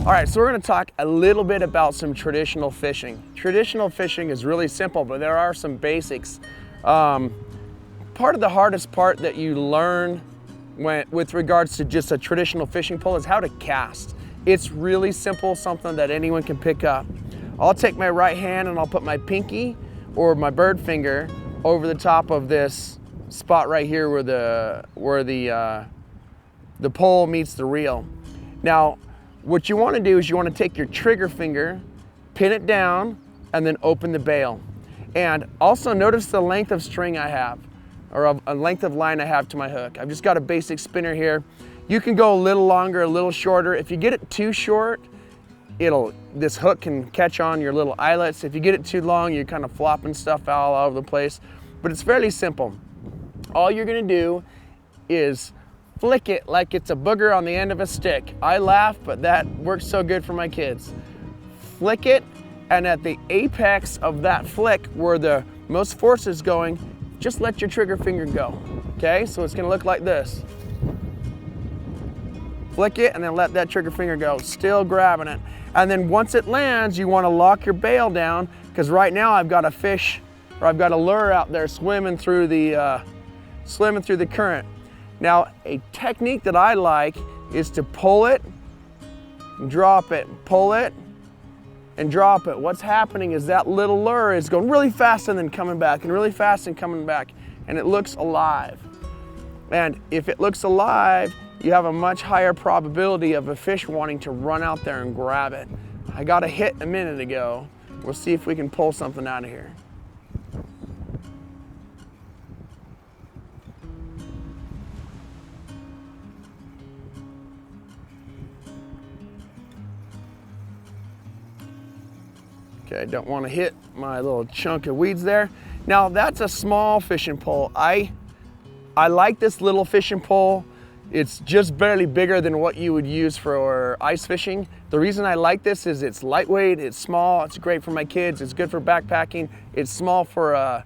All right, so we're gonna talk a little bit about some traditional fishing. Traditional fishing is really simple, but there are some basics. Part of the hardest part that you learn with regards to just a traditional fishing pole is how to cast. It's really simple, something that anyone can pick up. I'll take my right hand and I'll put my pinky or my bird finger over the top of this spot right here where the pole meets the reel. Now, what you want to do is you want to take your trigger finger, pin it down, and then open the bail. And also notice the length of string I have, or a length of line I have to my hook. I've just got a basic spinner here. You can go a little longer, a little shorter. If you get it too short, this hook can catch on your little eyelets. If you get it too long, you're kind of flopping stuff all over the place. But it's fairly simple. All you're gonna do is flick it like it's a booger on the end of a stick. I laugh, but that works so good for my kids. Flick it, and at the apex of that flick, where the most force is going, just let your trigger finger go, okay? So it's gonna look like this. Flick it, and then let that trigger finger go, still grabbing it. And then once it lands, you wanna lock your bail down, because right now I've got a fish, or I've got a lure out there swimming through the current. Now, a technique that I like is to pull it, drop it, pull it, and drop it. What's happening is that little lure is going really fast and then coming back, and really fast and coming back, and it looks alive. And if it looks alive, you have a much higher probability of a fish wanting to run out there and grab it. I got a hit a minute ago. We'll see if we can pull something out of here. Okay, don't want to hit my little chunk of weeds there. Now that's a small fishing pole. I like this little fishing pole. It's just barely bigger than what you would use for ice fishing. The reason I like this is it's lightweight, it's small, it's great for my kids, it's good for backpacking, it's small for a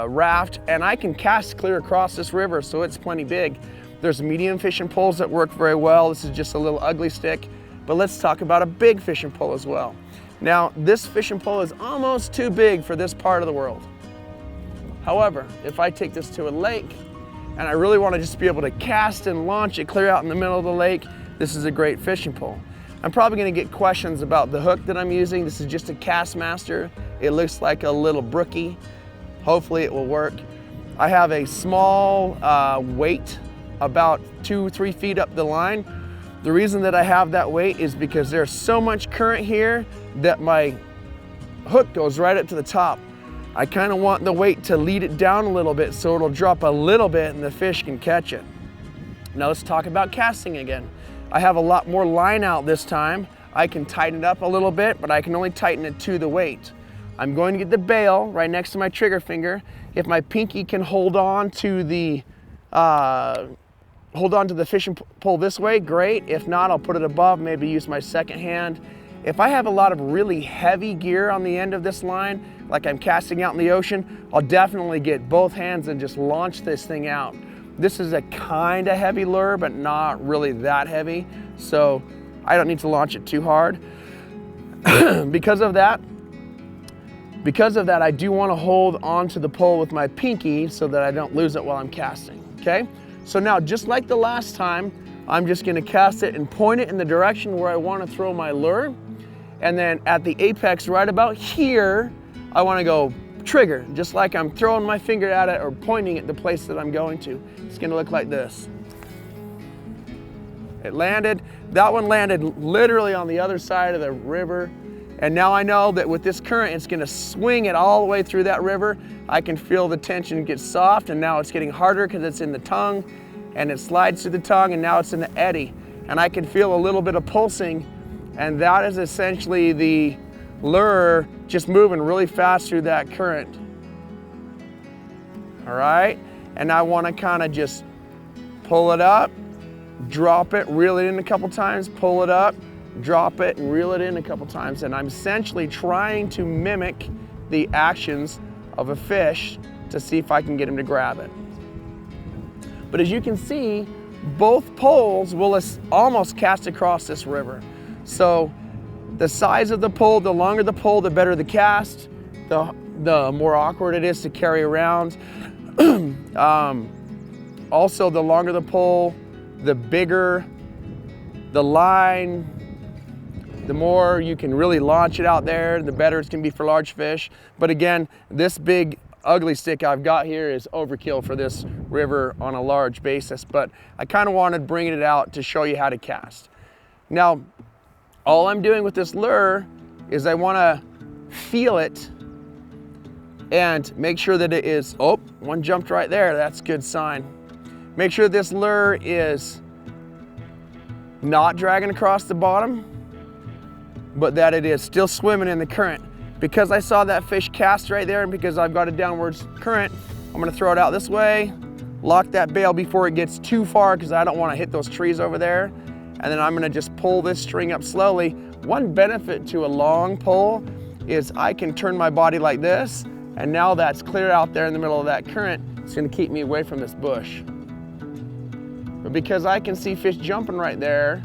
raft, and I can cast clear across this river, so it's plenty big. There's medium fishing poles that work very well. This is just a little ugly stick, but let's talk about a big fishing pole as well. Now, this fishing pole is almost too big for this part of the world. However, if I take this to a lake and I really want to just be able to cast and launch it clear out in the middle of the lake, this is a great fishing pole. I'm probably going to get questions about the hook that I'm using. This is just a Kastmaster. It looks like a little brookie. Hopefully it will work. I have a small weight, about 2-3 feet up the line. The reason that I have that weight is because there's so much current here that my hook goes right up to the top. I kind of want the weight to lead it down a little bit so it'll drop a little bit and the fish can catch it. Now let's talk about casting again. I have a lot more line out this time. I can tighten it up a little bit, but I can only tighten it to the weight. I'm going to get the bail right next to my trigger finger. If my pinky can hold on to the fishing pole this way, great. If not, I'll put it above, maybe use my second hand. If I have a lot of really heavy gear on the end of this line, like I'm casting out in the ocean, I'll definitely get both hands and just launch this thing out. This is a kind of heavy lure, but not really that heavy, so I don't need to launch it too hard. Because of that, I do want to hold onto the pole with my pinky so that I don't lose it while I'm casting, okay? So now, just like the last time, I'm just gonna cast it and point it in the direction where I wanna throw my lure. And then at the apex right about here, I wanna go trigger, just like I'm throwing my finger at it or pointing at the place that I'm going to. It's gonna look like this. It landed. That one landed literally on the other side of the river. And now I know that with this current, it's gonna swing it all the way through that river. I can feel the tension get soft, and now it's getting harder because it's in the tongue, and it slides through the tongue, and now it's in the eddy. And I can feel a little bit of pulsing, and that is essentially the lure just moving really fast through that current. All right, and I wanna kinda just pull it up, drop it, reel it in a couple times, pull it up, drop it, and reel it in a couple times. And I'm essentially trying to mimic the actions of a fish to see if I can get him to grab it. But as you can see, both poles will almost cast across this river. So the size of the pole, the longer the pole, the better the cast, the more awkward it is to carry around. Also, the longer the pole, the bigger the line, the more you can really launch it out there, the better it's gonna be for large fish. But again, this big ugly stick I've got here is overkill for this river on a large basis, but I kind of wanted bringing it out to show you how to cast. Now, all I'm doing with this lure is I wanna feel it and make sure that it is, oh, one jumped right there, that's a good sign. Make sure this lure is not dragging across the bottom, but that it is still swimming in the current. Because I saw that fish cast right there and because I've got a downwards current, I'm gonna throw it out this way, lock that bail before it gets too far because I don't wanna hit those trees over there. And then I'm gonna just pull this string up slowly. One benefit to a long pole is I can turn my body like this, and now that's clear out there in the middle of that current, it's gonna keep me away from this bush. But because I can see fish jumping right there,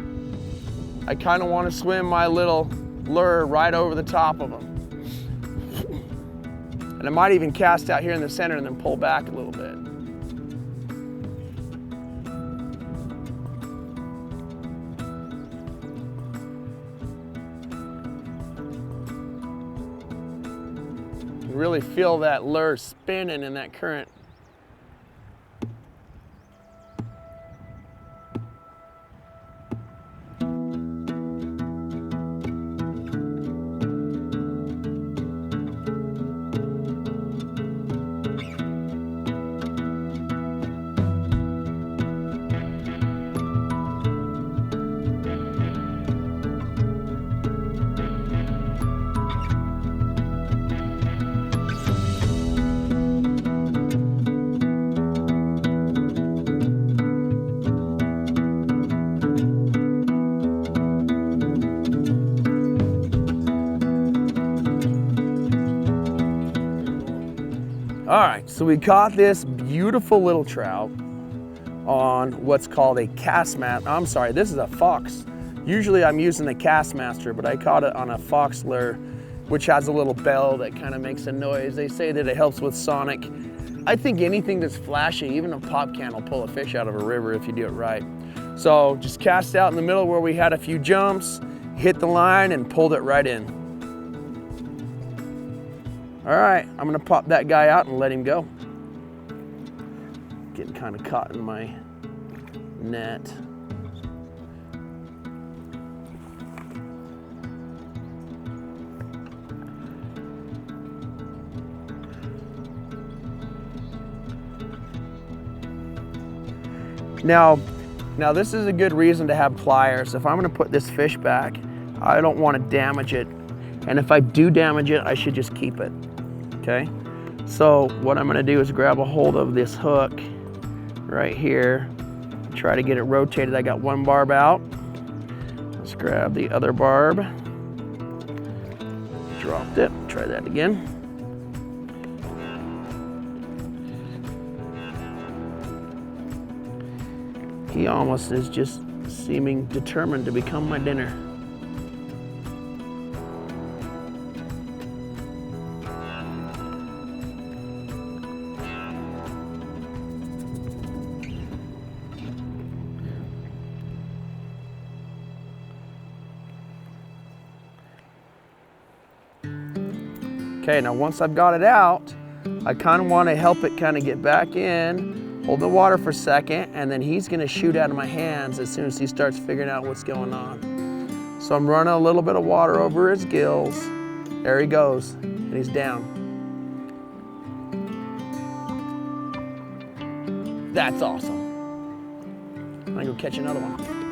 I kind of want to swim my little lure right over the top of them. And I might even cast out here in the center and then pull back a little bit. You really feel that lure spinning in that current. All right, so we caught this beautiful little trout on what's called a Castmaster. I'm sorry, this is a Fox. Usually I'm using the Castmaster, but I caught it on a Fox lure, which has a little bell that kind of makes a noise. They say that it helps with sonic. I think anything that's flashy, even a pop can will pull a fish out of a river if you do it right. So just cast out in the middle where we had a few jumps, hit the line and pulled it right in. All right, I'm gonna pop that guy out and let him go. Getting kind of caught in my net. Now this is a good reason to have pliers. If I'm gonna put this fish back, I don't wanna damage it. And if I do damage it, I should just keep it. Okay, so what I'm gonna do is grab a hold of this hook right here, try to get it rotated. I got one barb out. Let's grab the other barb. Dropped it, try that again. He almost is just seeming determined to become my dinner. Okay, now once I've got it out, I kind of want to help it kind of get back in, hold the water for a second, and then he's going to shoot out of my hands as soon as he starts figuring out what's going on. So I'm running a little bit of water over his gills. There he goes, and he's down. That's awesome. I'm going to go catch another one.